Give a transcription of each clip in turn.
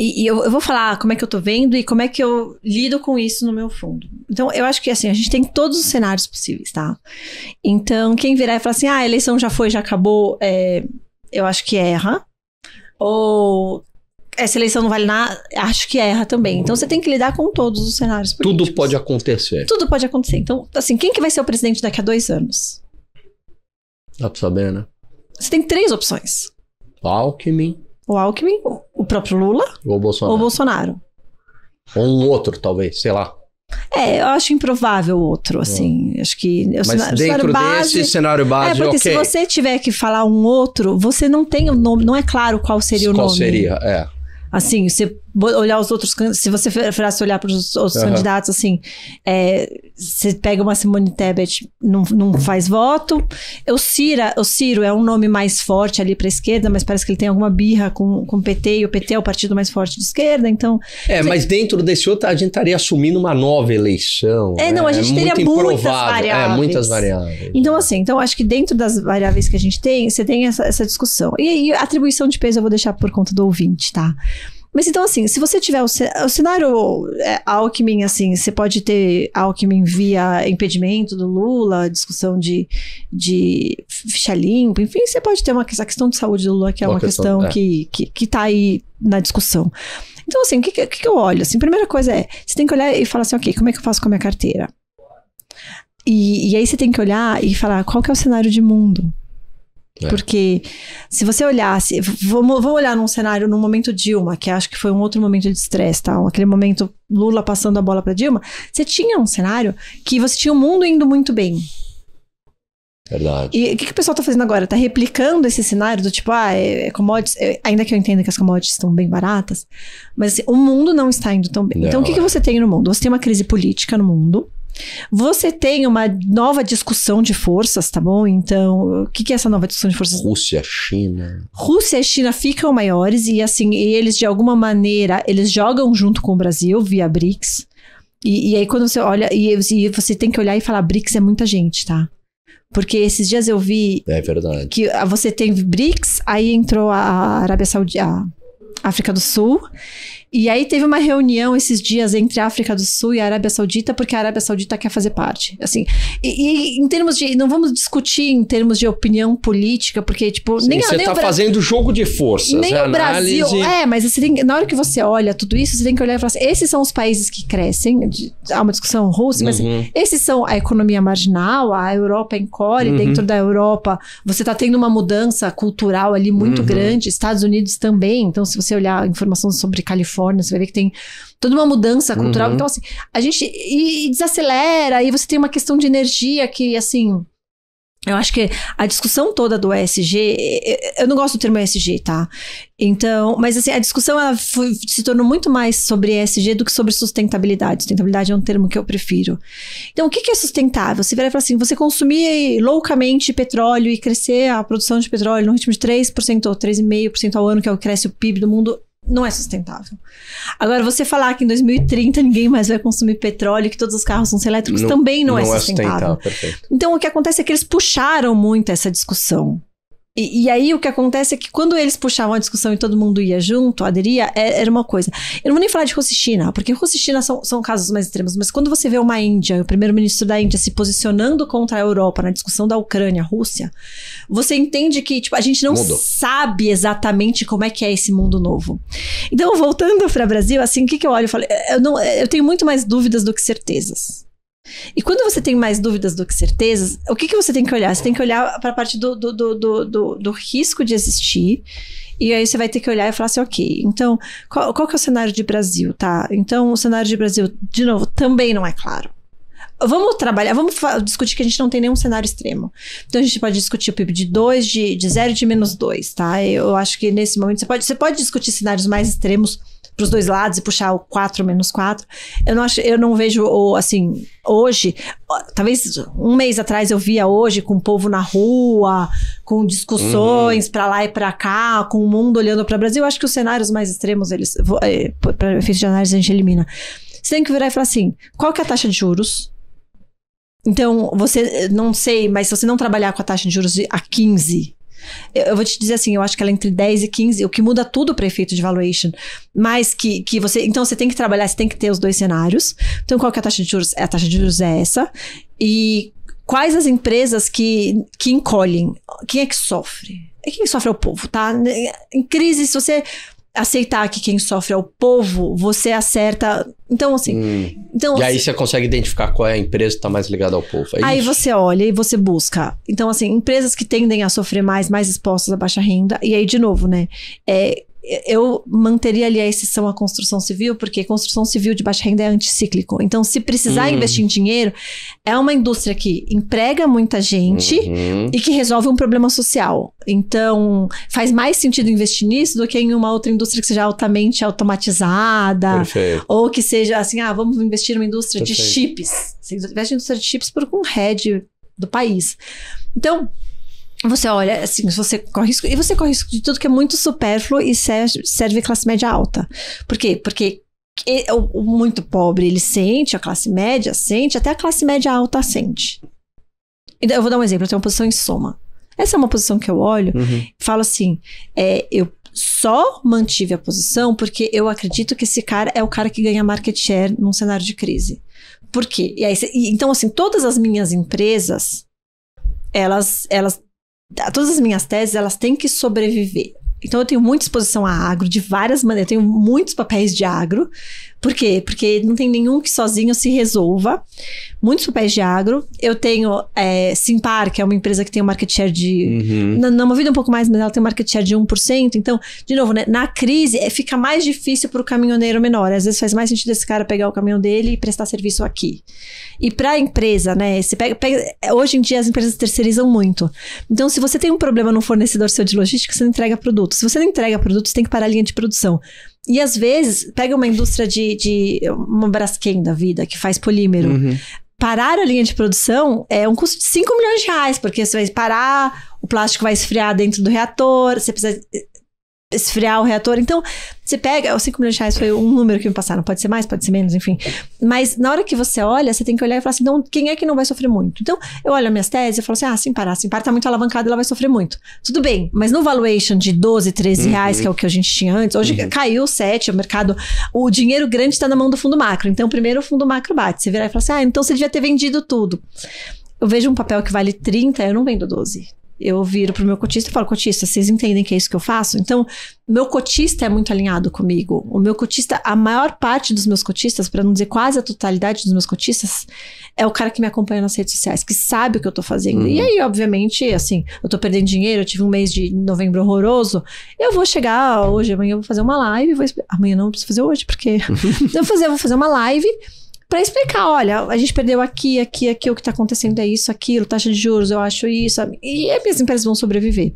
E eu vou falar como é que eu tô vendo e como é que eu lido com isso no meu fundo. Então, eu acho que assim, a gente tem todos os cenários possíveis, tá? Então, quem virar e falar assim, a eleição já foi, já acabou, eu acho que erra. Ou essa eleição não vale nada, acho que erra também. Então, você tem que lidar com todos os cenários políticos. Tudo pode acontecer. Tudo pode acontecer. Então, assim, quem que vai ser o presidente daqui a 2 anos? Dá pra saber, né? Você tem 3 opções. Alckmin. O Alckmin, o próprio Lula Ou Bolsonaro. ou Bolsonaro. Ou um outro, talvez, sei lá. Eu acho improvável o outro, assim. Acho que... Mas dentro desse cenário base, porque ok. se você tiver que falar um outro, você não tem o nome, não é claro qual seria o nome. Qual seria, Assim, você olhar os outros... Se você fosse olhar para os outros candidatos, assim... você pega uma Simone Tebet, não faz voto. O Ciro é um nome mais forte ali para a esquerda, mas parece que ele tem alguma birra com o PT, e o PT é o partido mais forte de esquerda, então... mas dentro desse outro, a gente estaria assumindo uma nova eleição. Não, a gente teria muitas variáveis. Muitas variáveis. Então, assim, acho que dentro das variáveis que a gente tem, você tem essa discussão. E aí, a atribuição de peso eu vou deixar por conta do ouvinte, tá? Mas então, assim, se você tiver o cenário Alckmin, assim, você pode ter Alckmin via impedimento do Lula, discussão de ficha limpa, enfim, você pode ter a questão de saúde do Lula, que é uma questão que tá aí na discussão. Então, assim, o que eu olho? Assim, a primeira coisa você tem que olhar e falar assim, ok, como é que eu faço com a minha carteira? E aí você tem que olhar e falar, qual que é o cenário de mundo? Porque se você olhasse, vamos olhar num cenário, no momento Dilma, que acho que foi um outro momento de estresse, tá? Aquele momento Lula passando a bola para Dilma, você tinha um cenário que você tinha o mundo indo muito bem. Verdade. E o que o pessoal tá fazendo agora? Tá replicando esse cenário do tipo, commodities, ainda que eu entenda que as commodities estão bem baratas, mas assim, o mundo não está indo tão bem. Então o que você tem no mundo? Você tem uma crise política no mundo. Você tem uma nova discussão de forças, tá bom? Então, o que é essa nova discussão de forças? Rússia, China. Rússia e China ficam maiores e assim, eles de alguma maneira, eles jogam junto com o Brasil via BRICS. E aí quando você olha, e você tem que olhar e falar, BRICS é muita gente, tá? Porque esses dias eu vi... É verdade. Que você tem BRICS, aí entrou a Arábia Saudita, a África do Sul... E aí teve uma reunião esses dias entre a África do Sul e a Arábia Saudita, porque a Arábia Saudita quer fazer parte. Assim, e em termos de... Não vamos discutir em termos de opinião política, porque, tipo... Sim, você tá fazendo jogo de forças. Nem o Brasil... mas você na hora que você olha tudo isso, você tem que olhar e falar assim, esses são os países que crescem. Há uma discussão russa, mas esses são a economia marginal, a Europa encolhe, dentro da Europa você tá tendo uma mudança cultural ali muito grande, Estados Unidos também. Então, se você olhar informação sobre Califórnia, você vai ver que tem toda uma mudança cultural. Então, assim, a gente desacelera, e você tem uma questão de energia que, assim... Eu acho que a discussão toda do ESG, eu não gosto do termo ESG, tá? Então, mas assim, a discussão ela se tornou muito mais sobre ESG do que sobre sustentabilidade. Sustentabilidade é um termo que eu prefiro. Então, o que é sustentável? Você vai falar assim, você consumir loucamente petróleo e crescer a produção de petróleo no ritmo de 3% ou 3,5% ao ano, que é o que cresce o PIB do mundo, não é sustentável. Agora, você falar que em 2030 ninguém mais vai consumir petróleo e que todos os carros são elétricos também não é sustentável. Perfeito. Então, o que acontece é que eles puxaram muito essa discussão. E aí, o que acontece é que quando eles puxavam a discussão e todo mundo ia junto, aderia, era uma coisa. Eu não vou nem falar de Rússia e China, porque Rússia e China são casos mais extremos, mas quando você vê uma Índia, o primeiro-ministro da Índia se posicionando contra a Europa na discussão da Ucrânia-Rússia, você entende que tipo, a gente não sabe exatamente como é que é esse mundo novo. Então, voltando para o Brasil, assim, o que eu olho e falo? Eu tenho muito mais dúvidas do que certezas. E quando você tem mais dúvidas do que certezas, o que você tem que olhar? Você tem que olhar para a parte do risco de existir. E aí você vai ter que olhar e falar assim, ok, então qual que é o cenário de Brasil, tá? Então o cenário de Brasil, de novo, também não é claro. Vamos trabalhar, vamos discutir que a gente não tem nenhum cenário extremo. Então a gente pode discutir o PIB de 2, de 0 e de -2, tá? Eu acho que nesse momento você pode discutir cenários mais extremos para os dois lados e puxar o 4 menos 4. Eu não vejo, assim, hoje, talvez um mês atrás eu via hoje com o povo na rua, com discussões para lá e para cá, com o mundo olhando para o Brasil. Eu acho que os cenários mais extremos, para efeito de análise, a gente elimina. Você tem que virar e falar assim, qual que é a taxa de juros? Então, você, não sei, mas se você não trabalhar com a taxa de juros a 15, Eu vou te dizer assim, eu acho que ela é entre 10 e 15, o que muda tudo para efeito de valuation. Mas que você... Então, você tem que trabalhar, você tem que ter os dois cenários. Então, qual que é a taxa de juros? A taxa de juros é essa. E quais as empresas que encolhem? Quem é que sofre? Quem sofre é o povo, tá? Em crise, se você aceitar que quem sofre é o povo, você acerta... Então, assim... Então, e aí você consegue identificar qual é a empresa que está mais ligada ao povo. Aí você olha e você busca. Então, assim, empresas que tendem a sofrer mais expostas à baixa renda. E aí, de novo, né? Eu manteria ali a exceção à construção civil, porque construção civil de baixa renda é anticíclico. Então, se precisar investir em dinheiro, é uma indústria que emprega muita gente e que resolve um problema social. Então, faz mais sentido investir nisso do que em uma outra indústria que seja altamente automatizada. Perfeito. Ou que seja assim, vamos investir numa indústria de chips. Você investe em indústria de chips por um head do país. Então... Você olha, assim, você corre risco, e você corre risco de tudo que é muito supérfluo e serve classe média alta. Por quê? Porque o muito pobre, ele sente, a classe média sente, até a classe média alta sente. Então, eu vou dar um exemplo, eu tenho uma posição em Soma. Essa é uma posição que eu olho e falo assim, eu só mantive a posição porque eu acredito que esse cara é o cara que ganha market share num cenário de crise. Por quê? Então, assim, todas as minhas empresas, todas as minhas teses, elas têm que sobreviver. Então, eu tenho muita exposição a agro, de várias maneiras. Eu tenho muitos papéis de agro. Por quê? Porque não tem nenhum que sozinho se resolva. Muitos papéis de agro. Eu tenho Simpar, que é uma empresa que tem um market share de... Na Movida um pouco mais, mas ela tem um market share de 1%. Então, de novo, né, na crise, fica mais difícil para o caminhoneiro menor. Às vezes faz mais sentido esse cara pegar o caminhão dele e prestar serviço aqui. E para a empresa, né, você hoje em dia as empresas terceirizam muito. Então, se você tem um problema no fornecedor seu de logística, você não entrega produto. Se você não entrega produto, você tem que parar a linha de produção. E às vezes, pega uma indústria de uma Braskem da vida, que faz polímero. Parar a linha de produção é um custo de 5 milhões de reais, porque você vai parar, o plástico vai esfriar dentro do reator, você precisa esfriar o reator. Então, você pega... Os 5 milhões de reais foi um número que me passaram. Pode ser mais, pode ser menos, enfim. Mas na hora que você olha, você tem que olhar e falar assim, então, quem é que não vai sofrer muito? Então, eu olho as minhas teses e falo assim, Simpar tá muito alavancada, ela vai sofrer muito. Tudo bem, mas no valuation de 12, 13 reais, que é o que a gente tinha antes, hoje caiu 7, o mercado... O dinheiro grande está na mão do fundo macro. Então, primeiro o fundo macro bate. Você virar e fala assim, então você devia ter vendido tudo. Eu vejo um papel que vale 30, eu não vendo 12. Eu viro pro meu cotista e falo, cotista, vocês entendem que é isso que eu faço? Então, meu cotista é muito alinhado comigo. O meu cotista, a maior parte dos meus cotistas, para não dizer quase a totalidade dos meus cotistas, é o cara que me acompanha nas redes sociais, que sabe o que eu tô fazendo. E aí, obviamente, assim, eu tô perdendo dinheiro, eu tive um mês de novembro horroroso, eu vou chegar hoje, amanhã eu vou fazer uma live, amanhã não, eu preciso fazer hoje, porque eu vou fazer uma live para explicar, olha, a gente perdeu aqui, o que tá acontecendo é isso, aquilo, taxa de juros, eu acho isso, e as empresas vão sobreviver.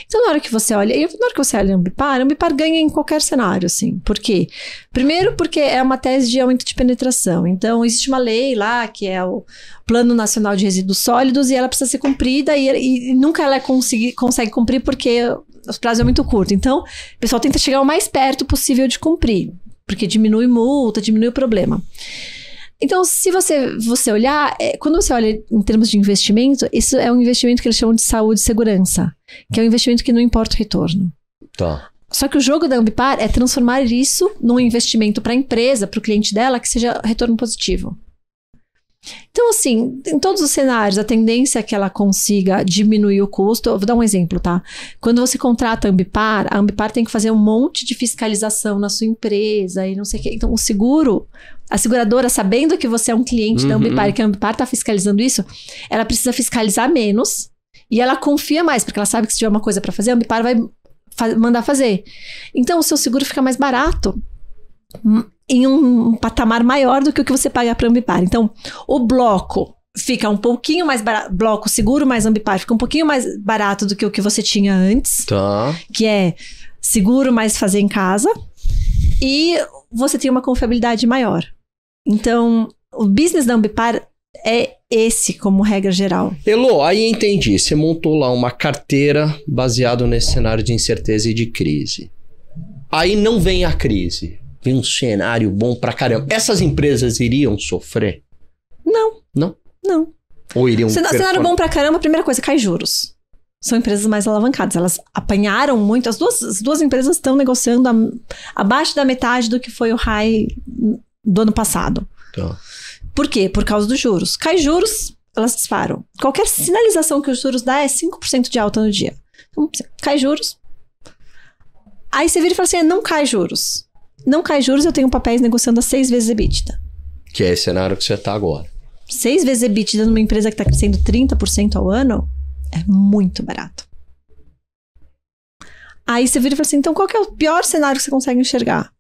Então, na hora que você olha, a Ambipar ganha em qualquer cenário, assim. Por quê? Primeiro, porque é uma tese de aumento de penetração. Então, existe uma lei lá, que é o Plano Nacional de Resíduos Sólidos, e ela precisa ser cumprida, e nunca ela consegue cumprir, porque os prazos é muito curto. Então, o pessoal tenta chegar o mais perto possível de cumprir, porque diminui multa, diminui o problema. Então, se você olhar, quando você olha em termos de investimento, isso é um investimento que eles chamam de saúde e segurança, que é um investimento que não importa o retorno. Tá. Só que o jogo da Ambipar é transformar isso num investimento para a empresa, para o cliente dela, que seja retorno positivo. Então, assim, em todos os cenários, a tendência é que ela consiga diminuir o custo. Eu vou dar um exemplo, tá? Quando você contrata a Ambipar tem que fazer um monte de fiscalização na sua empresa e não sei o quê. Então, o seguro, a seguradora, sabendo que você é um cliente da Ambipar e que a Ambipar está fiscalizando isso, ela precisa fiscalizar menos e ela confia mais, porque ela sabe que se tiver uma coisa para fazer, a Ambipar vai mandar fazer. Então, o seu seguro fica mais barato em um patamar maior do que o que você paga para a Ambipar. Então, o bloco fica um pouquinho mais barato, bloco seguro mais Ambipar fica um pouquinho mais barato do que o que você tinha antes, tá. Que é seguro mais fazer em casa, e você tem uma confiabilidade maior. Então, o business da Ambipar é esse, como regra geral. Elô, aí entendi. Você montou lá uma carteira baseada nesse cenário de incerteza e de crise. Aí não vem a crise. Vem um cenário bom pra caramba. Essas empresas iriam sofrer? Não. Não? Não. Ou iriam... Cenário bom pra caramba, a primeira coisa, cai juros. são empresas mais alavancadas. Elas apanharam muito. As duas empresas estão negociando abaixo da metade do que foi o high do ano passado. Tá. Por quê? Por causa dos juros. Cai juros, elas disparam. Qualquer sinalização que os juros dá é 5% de alta no dia. Então, cai juros. Aí você vira e fala assim, não cai juros. Não cai juros, eu tenho papéis negociando a 6 vezes EBITDA. Que é esse cenário que você está agora. 6 vezes EBITDA numa empresa que está crescendo 30% ao ano é muito barato. Aí você vira e fala assim, então qual que é o pior cenário que você consegue enxergar?